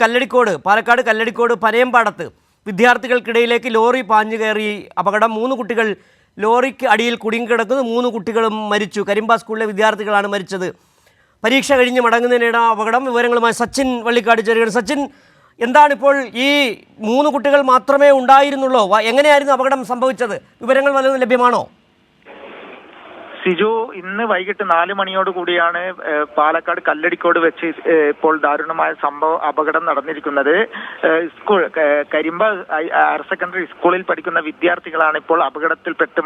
Kalladikode, Palakkad Kalladikode പനയമ്പാടത്ത് വിദ്യാർത്ഥികൾക്കിടയിലേക്ക് lorry പാഞ്ഞു കയറി അപകടം. 3 കുട്ടികൾ ലോറിക്ക് അടിയിൽ കുടുങ്ങിക്കിടക്കുന്നു. 3 കുട്ടികളും മരിച്ചു. കരിമ്പ സ്കൂളിലെ വിദ്യാർത്ഥികളാണ് മരിച്ചത്. പരീക്ഷ കഴിഞ്ഞ് മടങ്ങുന്നതിനിടെ അപകടം. വിവരങ്ങളുമായി സച്ചിൻ വള്ളിക്കാട് ചേരുകയാണ്. സച്ചിൻ, എന്താണിപ്പോൾ ഈ 3 കുട്ടികൾ മാത്രമേ ഉണ്ടായിരുന്നുള്ളൂ? എങ്ങനെയായിരുന്നു അപകടം സംഭവിച്ചത്? വിവരങ്ങൾ വല്ലതും ലഭ്യമാണോ? സിജു, ഇന്ന് വൈകിട്ട് 4 മണിയോട് കൂടിയാണ് പാലക്കാട് കല്ലടിക്കോട് വെച്ച് ഇപ്പോൾ ദാരുണമായ അപകടം നടന്നിരിക്കുന്നത്. സ്കൂൾ കരിമ്പ ഹയർ സെക്കൻഡറി സ്കൂളിൽ പഠിക്കുന്ന വിദ്യാർത്ഥികളാണ് ഇപ്പോൾ അപകടത്തിൽപ്പെട്ട്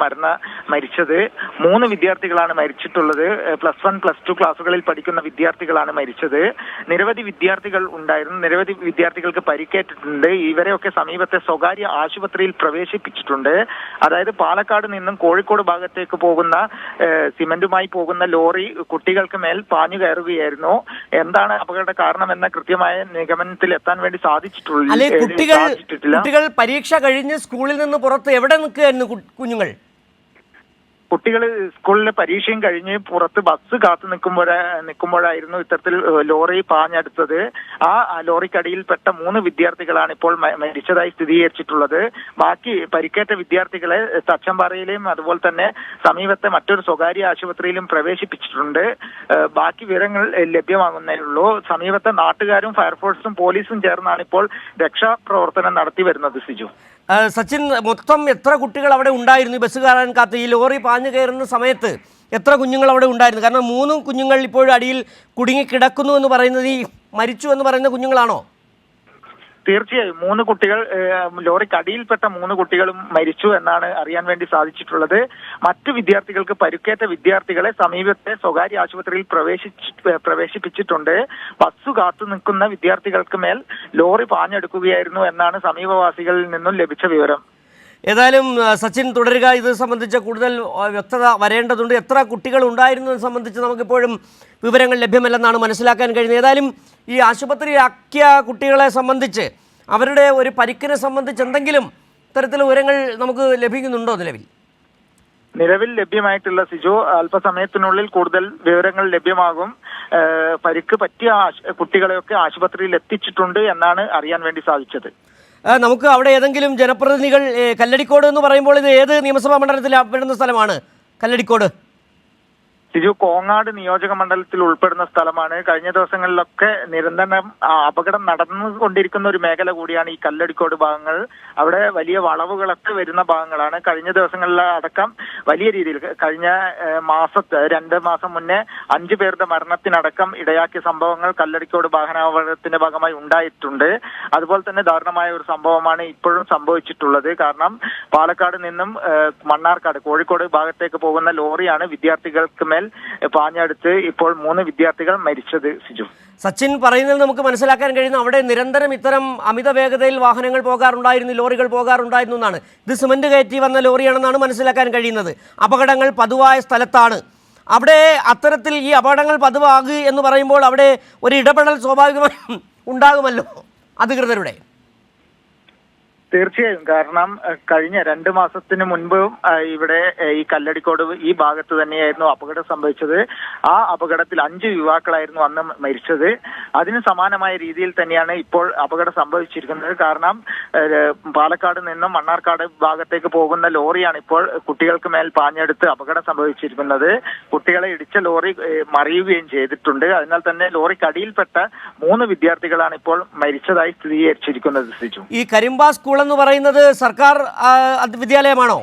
മരിച്ചത്. 3 വിദ്യാർത്ഥികളാണ് മരിച്ചിട്ടുള്ളത്. +1, +2 ക്ലാസ്സുകളിൽ പഠിക്കുന്ന വിദ്യാർത്ഥികളാണ് മരിച്ചത്. നിരവധി വിദ്യാർത്ഥികൾ ഉണ്ടായിരുന്നു. നിരവധി വിദ്യാർത്ഥികൾക്ക് പരിക്കേറ്റിട്ടുണ്ട്. ഇവരെയൊക്കെ സമീപത്തെ സ്വകാര്യ ആശുപത്രിയിൽ പ്രവേശിപ്പിച്ചിട്ടുണ്ട്. അതായത് പാലക്കാട് നിന്നും കോഴിക്കോട് ഭാഗത്തേക്ക് പോകുന്ന സിമന്റുമായി പോകുന്ന ലോറി കുട്ടികൾക്ക് മേൽ പാഞ്ഞു കയറുകയായിരുന്നു. എന്താണ് അപകട കാരണമെന്ന കൃത്യമായ നിഗമനത്തിൽ എത്താൻ വേണ്ടി സാധിച്ചിട്ടില്ല. കുട്ടികൾ പരീക്ഷ കഴിഞ്ഞ് സ്കൂളിൽ നിന്ന് പുറത്ത് എവിടെ നിൽക്കുകയായിരുന്നു കുഞ്ഞുങ്ങൾ? കുട്ടികൾ സ്കൂളിലെ പരീക്ഷയും കഴിഞ്ഞ് പുറത്ത് ബസ് കാത്തു നിൽക്കുമ്പോഴായിരുന്നു ഇത്തരത്തിൽ ലോറി പാഞ്ഞെടുത്തത്. ആ ലോറിക്കടിയിൽപ്പെട്ട 3 വിദ്യാർത്ഥികളാണ് ഇപ്പോൾ മരിച്ചതായി സ്ഥിരീകരിച്ചിട്ടുള്ളത്. ബാക്കി പരിക്കേറ്റ വിദ്യാർത്ഥികളെ തച്ചമ്പാറയിലെയും അതുപോലെ തന്നെ സമീപത്തെ മറ്റൊരു സ്വകാര്യ ആശുപത്രിയിലും പ്രവേശിപ്പിച്ചിട്ടുണ്ട്. ബാക്കി വിവരങ്ങൾ ലഭ്യമാകുന്നതിനുള്ളൂ. സമീപത്തെ നാട്ടുകാരും ഫയർഫോഴ്സും പോലീസും ചേർന്നാണ് ഇപ്പോൾ രക്ഷാപ്രവർത്തനം നടത്തി വരുന്നത്. സിജു, സച്ചിൻ, മൊത്തം എത്ര കുട്ടികൾ അവിടെ ഉണ്ടായിരുന്നു? ബസ് കയറാൻ കാത്ത് ഈ ലോറി പാഞ്ഞു കയറുന്ന സമയത്ത് എത്ര കുഞ്ഞുങ്ങൾ അവിടെ ഉണ്ടായിരുന്നു? കാരണം 3 കുഞ്ഞുങ്ങൾ ഇപ്പോഴും അടിയിൽ കുടുങ്ങിക്കിടക്കുന്നു എന്ന് പറയുന്നത് ഈ മരിച്ചു എന്ന് പറയുന്ന കുഞ്ഞുങ്ങളാണോ? തീർച്ചയായും 3 കുട്ടികൾ, ലോറിക്ക് അടിയിൽപ്പെട്ട 3 കുട്ടികളും മരിച്ചു എന്നാണ് അറിയാൻ വേണ്ടി സാധിച്ചിട്ടുള്ളത്. മറ്റു വിദ്യാർത്ഥികൾക്ക് പരിക്കേറ്റ വിദ്യാർത്ഥികളെ സമീപത്തെ സ്വകാര്യ ആശുപത്രിയിൽ പ്രവേശിപ്പിച്ചിട്ടുണ്ട്. ബസ് കാത്തു നിൽക്കുന്ന വിദ്യാർത്ഥികൾക്ക് മേൽ ലോറി പാഞ്ഞെടുക്കുകയായിരുന്നു എന്നാണ് സമീപവാസികളിൽ നിന്നും ലഭിച്ച വിവരം. ഏതായാലും സച്ചിൻ തുടരുക. ഇത് സംബന്ധിച്ച് കൂടുതൽ വ്യക്തത വരേണ്ടതുണ്ട്. എത്ര കുട്ടികൾ ഉണ്ടായിരുന്നത് സംബന്ധിച്ച് നമുക്കിപ്പോഴും വിവരങ്ങൾ ലഭ്യമല്ലെന്നാണ് മനസ്സിലാക്കാൻ കഴിയുന്നത്. ഏതായാലും ഈ ആശുപത്രിയിലാക്കിയ കുട്ടികളെ സംബന്ധിച്ച് അവരുടെ ഒരു പരിക്കിനെ സംബന്ധിച്ച് എന്തെങ്കിലും ഇത്തരത്തിലുള്ള വിവരങ്ങൾ നമുക്ക് ലഭിക്കുന്നുണ്ടോ? നിലവിൽ ലഭ്യമായിട്ടുള്ള സിജു, അല്പസമയത്തിനുള്ളിൽ കൂടുതൽ വിവരങ്ങൾ ലഭ്യമാകും. പരിക്ക് പറ്റിയ കുട്ടികളെയൊക്കെ ആശുപത്രിയിൽ എത്തിച്ചിട്ടുണ്ട് എന്നാണ് അറിയാൻ വേണ്ടി സാധിച്ചത്. നമുക്ക് അവിടെ ഏതെങ്കിലും ജനപ്രതിനിധികൾ, കല്ലടിക്കോട് എന്ന് പറയുമ്പോൾ ഇത് ഏത് നിയമസഭാ മണ്ഡലത്തിൽ പെടുന്ന സ്ഥലമാണ് കല്ലടിക്കോട്? സിജു, കോങ്ങാട് നിയോജക മണ്ഡലത്തിൽ ഉൾപ്പെടുന്ന സ്ഥലമാണ്. കഴിഞ്ഞ ദിവസങ്ങളിലൊക്കെ നിരന്തരം അപകടം നടന്നുകൊണ്ടിരിക്കുന്ന ഒരു മേഖല കൂടിയാണ് ഈ കല്ലടിക്കോട് ഭാഗങ്ങൾ. അവിടെ വലിയ വളവുകളൊക്കെ വരുന്ന ഭാഗങ്ങളാണ്. കഴിഞ്ഞ ദിവസങ്ങളിൽ അടക്കം വലിയ രീതിയിൽ കഴിഞ്ഞ 2 മാസം മുന്നേ 5 പേരുടെ മരണത്തിനടക്കം ഇടയാക്കിയ സംഭവങ്ങൾ കല്ലടിക്കോട് വാഹനാപകടത്തിന്റെ ഭാഗമായി ഉണ്ടായിട്ടുണ്ട്. അതുപോലെ തന്നെ ദാരുണമായ ഒരു സംഭവമാണ് ഇപ്പോഴും സംഭവിച്ചിട്ടുള്ളത്. കാരണം പാലക്കാട് നിന്നും മണ്ണാർക്കാട് കോഴിക്കോട് ഭാഗത്തേക്ക് പോകുന്ന ലോറിയാണ് വിദ്യാർത്ഥികൾക്ക് മേൽ പാഞ്ഞെടുത്ത് ഇപ്പോൾ 3 വിദ്യാർത്ഥികൾ മരിച്ചത്. സിജു, സച്ചിൻ പറയുന്നത് നമുക്ക് മനസ്സിലാക്കാൻ കഴിയുന്നു അവിടെ നിരന്തരം ഇത്തരം അമിത വേഗതയിൽ വാഹനങ്ങൾ പോകാറുണ്ടായിരുന്നു, ലോറികൾ പോകാറുണ്ടായിരുന്നു എന്നാണ്. ഇത് സിമന്റ് കയറ്റി വന്ന ലോറിയാണെന്നാണ് മനസ്സിലാക്കാൻ കഴിയുന്നത്. അപകടങ്ങൾ പതിവായ സ്ഥലത്താണ്. അവിടെ അത്തരത്തിൽ ഈ അപകടങ്ങൾ പതിവാകുക എന്ന് പറയുമ്പോൾ അവിടെ ഒരു ഇടപെടൽ സ്വാഭാവികമായും ഉണ്ടാകുമല്ലോ അധികൃതരുടെ. തീർച്ചയായും. കാരണം കഴിഞ്ഞ 2 മാസത്തിന് മുൻപും ഇവിടെ ഈ കല്ലടിക്കോട് ഈ ഭാഗത്ത് തന്നെയായിരുന്നു അപകടം സംഭവിച്ചത്. ആ അപകടത്തിൽ 5 യുവാക്കളായിരുന്നു അന്ന് മരിച്ചത്. അതിന് സമാനമായ രീതിയിൽ തന്നെയാണ് ഇപ്പോൾ അപകടം സംഭവിച്ചിരിക്കുന്നത്. കാരണം പാലക്കാട് നിന്നും മണ്ണാർക്കാട് ഭാഗത്തേക്ക് പോകുന്ന ലോറിയാണ് ഇപ്പോൾ കുട്ടികൾക്ക് മേൽ പാഞ്ഞെടുത്ത് അപകടം സംഭവിച്ചിരിക്കുന്നത്. കുട്ടികളെ ഇടിച്ച ലോറി മറിയുകയും ചെയ്തിട്ടുണ്ട്. അതിനാൽ തന്നെ ലോറിക്ക് അടിയിൽപ്പെട്ട 3 വിദ്യാർത്ഥികളാണ് ഇപ്പോൾ മരിച്ചതായി സ്ഥിരീകരിച്ചിരിക്കുന്നത്. സിജു, ഈ കരിമ്പ സ്കൂൾ എന്ന് പറയുന്നത് സർക്കാർ വിദ്യാലയമാണോ?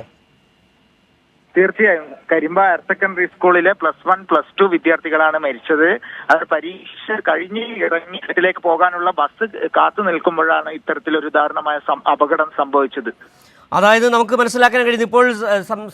തീർച്ചയായും. കരിമ്പ ഹയർ സെക്കൻഡറി സ്കൂളിലെ +1, +2 വിദ്യാർത്ഥികളാണ് മരിച്ചത്. അത് പരീക്ഷ കഴിഞ്ഞ് ഇറങ്ങി വീട്ടിലേക്ക് പോകാനുള്ള ബസ് കാത്തു നിൽക്കുമ്പോഴാണ് ഇത്തരത്തിലൊരു ദാരുണമായ അപകടം സംഭവിച്ചത്. അതായത് നമുക്ക് മനസ്സിലാക്കാൻ കഴിയുന്നത് ഇപ്പോൾ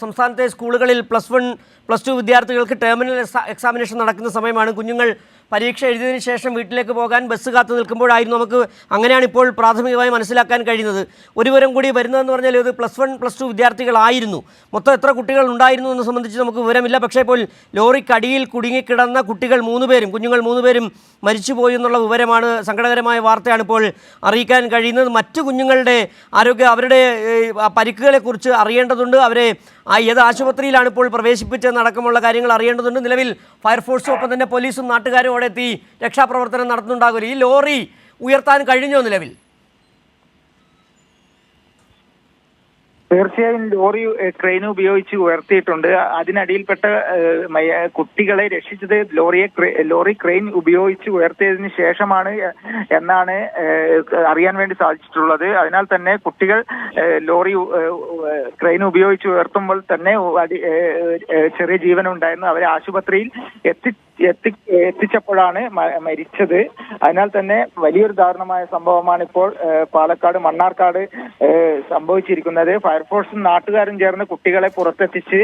സംസ്ഥാനത്തെ സ്കൂളുകളിൽ +1, +2 വിദ്യാർത്ഥികൾക്ക് ടേമിനൽ എക്സാമിനേഷൻ നടക്കുന്ന സമയമാണ്. കുഞ്ഞുങ്ങൾ പരീക്ഷ എഴുതിയതിനു ശേഷം വീട്ടിലേക്ക് പോകാൻ ബസ് കാത്തു നിൽക്കുമ്പോഴായിരുന്നു. നമുക്ക് അങ്ങനെയാണ് ഇപ്പോൾ പ്രാഥമികമായി മനസ്സിലാക്കാൻ കഴിയുന്നത്. ഒരു വിവരം കൂടി വരുന്നതെന്ന് പറഞ്ഞാൽ ഇത് +1, +2 വിദ്യാർത്ഥികളായിരുന്നു. മൊത്തം എത്ര കുട്ടികൾ ഉണ്ടായിരുന്നു എന്ന് സംബന്ധിച്ച് നമുക്ക് വിവരമില്ല. പക്ഷേ ഇപ്പോൾ ലോറിക്കടിയിൽ കുടുങ്ങിക്കിടന്ന കുട്ടികൾ 3 പേരും, കുഞ്ഞുങ്ങൾ 3 പേരും മരിച്ചുപോയി എന്നുള്ള വിവരമാണ്, സങ്കടകരമായ വാർത്തയാണ് ഇപ്പോൾ അറിയിക്കാൻ കഴിയുന്നത്. മറ്റു കുഞ്ഞുങ്ങളുടെ അവരുടെ പരിക്കുകളെക്കുറിച്ച് അറിയേണ്ടതുണ്ട്. അവരെ ഏത് ആശുപത്രിയിലാണ് ഇപ്പോൾ പ്രവേശിപ്പിച്ചതെന്നടക്കമുള്ള കാര്യങ്ങൾ അറിയേണ്ടതുണ്ട്. നിലവിൽ ഫയർഫോഴ്സും ഒപ്പം തന്നെ പോലീസും നാട്ടുകാരും അവിടെ എത്തി രക്ഷാപ്രവർത്തനം നടത്തുന്നുണ്ടാകില്ല. ഈ ലോറി ഉയർത്താൻ കഴിഞ്ഞോ നിലവിൽ? തീർച്ചയായും ലോറി ക്രെയിൻ ഉപയോഗിച്ച് ഉയർത്തിയിട്ടുണ്ട്. അതിനടിയിൽപ്പെട്ട കുട്ടികളെ രക്ഷിച്ചത് ലോറി ക്രെയിൻ ഉപയോഗിച്ച് ഉയർത്തിയതിനു ശേഷമാണ് എന്നാണ് അറിയാൻ വേണ്ടി സാധിച്ചിട്ടുള്ളത്. അതിനാൽ തന്നെ കുട്ടികൾ ലോറി ക്രെയിൻ ഉപയോഗിച്ച് ഉയർത്തുമ്പോൾ തന്നെ ചെറിയ ജീവനുണ്ടായിരുന്നു. അവരെ ആശുപത്രിയിൽ എത്തിച്ചപ്പോഴാണ് മരിച്ചത്. അതിനാൽ തന്നെ വലിയൊരു ദാരുണമായ സംഭവമാണ് ഇപ്പോൾ പാലക്കാട് മണ്ണാർക്കാട് സംഭവിച്ചിരിക്കുന്നത്. ഫയർഫോഴ്സും നാട്ടുകാരും ചേർന്ന് കുട്ടികളെ പുറത്തെത്തിച്ച്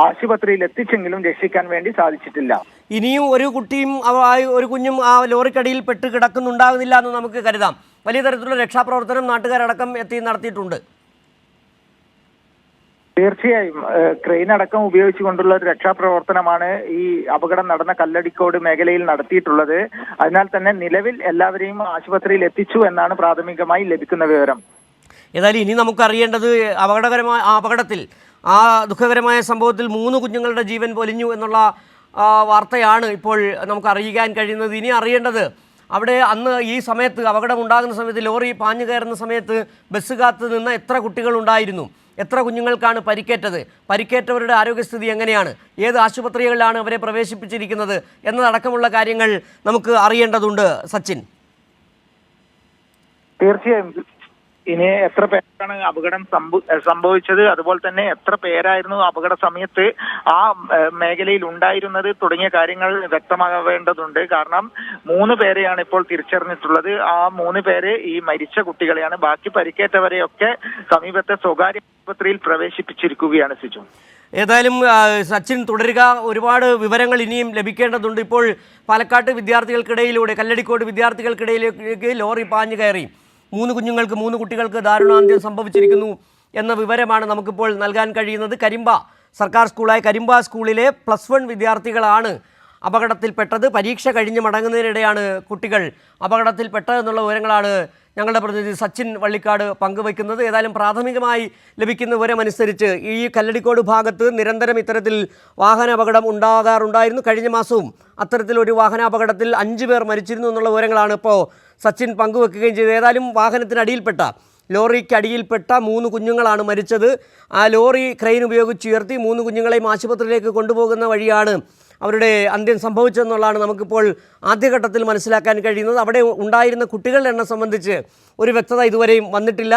ആശുപത്രിയിൽ എത്തിച്ചെങ്കിലും രക്ഷിക്കാൻ വേണ്ടി സാധിച്ചിട്ടില്ല. ഇനിയും ഒരു കുഞ്ഞും ആ ലോറിക്കടിയിൽ പെട്ട് കിടക്കുന്നുണ്ടാകുന്നില്ല എന്ന് നമുക്ക് കരുതാം. വലിയ തരത്തിലുള്ള രക്ഷാപ്രവർത്തനം നാട്ടുകാരടക്കം എത്തി നടത്തിയിട്ടുണ്ട്. തീർച്ചയായും ക്രെയിൻ അടക്കം ഉപയോഗിച്ചുകൊണ്ടുള്ള ഒരു രക്ഷാപ്രവർത്തനമാണ് ഈ അപകടം നടന്ന കല്ലടിക്കോട് മേഖലയിൽ നടത്തിയിട്ടുള്ളത്. അതിനാൽ തന്നെ നിലവിൽ എല്ലാവരെയും ആശുപത്രിയിൽ എത്തിച്ചു എന്നാണ് പ്രാഥമികമായി ലഭിക്കുന്ന വിവരം. ഏതായാലും ഇനി നമുക്കറിയേണ്ടത് അപകടത്തിൽ ആ ദുഃഖകരമായ സംഭവത്തിൽ 3 കുഞ്ഞുങ്ങളുടെ ജീവൻ പൊലിഞ്ഞു എന്നുള്ള വാർത്തയാണ് ഇപ്പോൾ നമുക്ക് അറിയിക്കാൻ കഴിയുന്നത്. ഇനി അറിയേണ്ടത് അവിടെ അന്ന് ഈ സമയത്ത് അപകടം ഉണ്ടാകുന്ന സമയത്ത് ലോറി പാഞ്ഞു കയറുന്ന സമയത്ത് ബസ് കാത്ത് നിന്ന് എത്ര കുട്ടികളുണ്ടായിരുന്നു, എത്ര കുഞ്ഞുങ്ങൾക്കാണ് പരിക്കേറ്റത്, പരിക്കേറ്റവരുടെ ആരോഗ്യസ്ഥിതി എങ്ങനെയാണ്, ഏത് ആശുപത്രികളിലാണ് അവരെ പ്രവേശിപ്പിച്ചിരിക്കുന്നത് എന്നതടക്കമുള്ള കാര്യങ്ങൾ നമുക്ക് അറിയേണ്ടതുണ്ട്. സച്ചിൻ, തീർച്ചയായും ഇനി എത്ര പേരാണ് അപകടം സംഭവിച്ചത്, അതുപോലെ തന്നെ എത്ര പേരായിരുന്നു അപകട സമയത്ത് ആ മേഖലയിൽ ഉണ്ടായിരുന്നത് തുടങ്ങിയ കാര്യങ്ങൾ വ്യക്തമാവേണ്ടതുണ്ട്. കാരണം 3 പേരെയാണ് ഇപ്പോൾ തിരിച്ചറിഞ്ഞിട്ടുള്ളത്. ആ 3 പേര് ഈ മരിച്ച കുട്ടികളെയാണ്. ബാക്കി പരിക്കേറ്റവരെയൊക്കെ സമീപത്തെ സ്വകാര്യ ആശുപത്രിയിൽ പ്രവേശിപ്പിച്ചിരിക്കുകയാണ്. സിജു, ഏതായാലും സച്ചിൻ തുടരുക. ഒരുപാട് വിവരങ്ങൾ ഇനിയും ലഭിക്കേണ്ടതുണ്ട്. ഇപ്പോൾ പാലക്കാട്ട് വിദ്യാർത്ഥികൾക്കിടയിലൂടെ കല്ലടിക്കോട് വിദ്യാർത്ഥികൾക്കിടയിലേക്ക് ലോറി പാഞ്ഞു കയറി 3 കുട്ടികൾക്ക് ദാരുണാന്ത്യം സംഭവിച്ചിരിക്കുന്നു എന്ന വിവരമാണ് നമുക്കിപ്പോൾ നൽകാൻ കഴിയുന്നത്. സർക്കാർ സ്കൂളായ കരിമ്പ സ്കൂളിലെ +1 വിദ്യാർത്ഥികളാണ് അപകടത്തിൽപ്പെട്ടത്. പരീക്ഷ കഴിഞ്ഞ് മടങ്ങുന്നതിനിടെയാണ് കുട്ടികൾ അപകടത്തിൽപ്പെട്ടതെന്നുള്ള വിവരങ്ങളാണ് ഞങ്ങളുടെ പ്രതിനിധി സച്ചിൻ വള്ളിക്കാട് പങ്കുവയ്ക്കുന്നത്. ഏതായാലും പ്രാഥമികമായി ലഭിക്കുന്ന വിവരമനുസരിച്ച് ഈ കല്ലടിക്കോട് ഭാഗത്ത് നിരന്തരം ഇത്തരത്തിൽ വാഹനാപകടം ഉണ്ടാകാറുണ്ടായിരുന്നു. കഴിഞ്ഞ മാസവും അത്തരത്തിലൊരു വാഹനാപകടത്തിൽ 5 പേർ മരിച്ചിരുന്നു എന്നുള്ള വിവരങ്ങളാണ് ഇപ്പോൾ സച്ചിൻ പങ്കുവെക്കുകയും ചെയ്തത്. ഏതായാലും വാഹനത്തിനടിയിൽപ്പെട്ട ലോറിക്കടിയിൽപ്പെട്ട 3 കുഞ്ഞുങ്ങളാണ് മരിച്ചത്. ആ ലോറി ക്രെയിൻ ഉപയോഗിച്ച് ഉയർത്തി 3 കുഞ്ഞുങ്ങളെയും ആശുപത്രിയിലേക്ക് കൊണ്ടുപോകുന്ന വഴിയാണ് അവരുടെ അന്ത്യം സംഭവിച്ചതെന്നുള്ളതാണ് നമുക്കിപ്പോൾ ആദ്യഘട്ടത്തിൽ മനസ്സിലാക്കാൻ കഴിയുന്നത്. അവിടെ ഉണ്ടായിരുന്ന കുട്ടികളുടെ എണ്ണം സംബന്ധിച്ച് ഒരു വ്യക്തത ഇതുവരെയും വന്നിട്ടില്ല.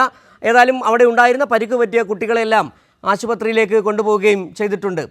ഏതായാലും അവിടെ ഉണ്ടായിരുന്ന പരിക്ക് പറ്റിയ കുട്ടികളെല്ലാം ആശുപത്രിയിലേക്ക് കൊണ്ടുപോവുകയും ചെയ്തിട്ടുണ്ട്.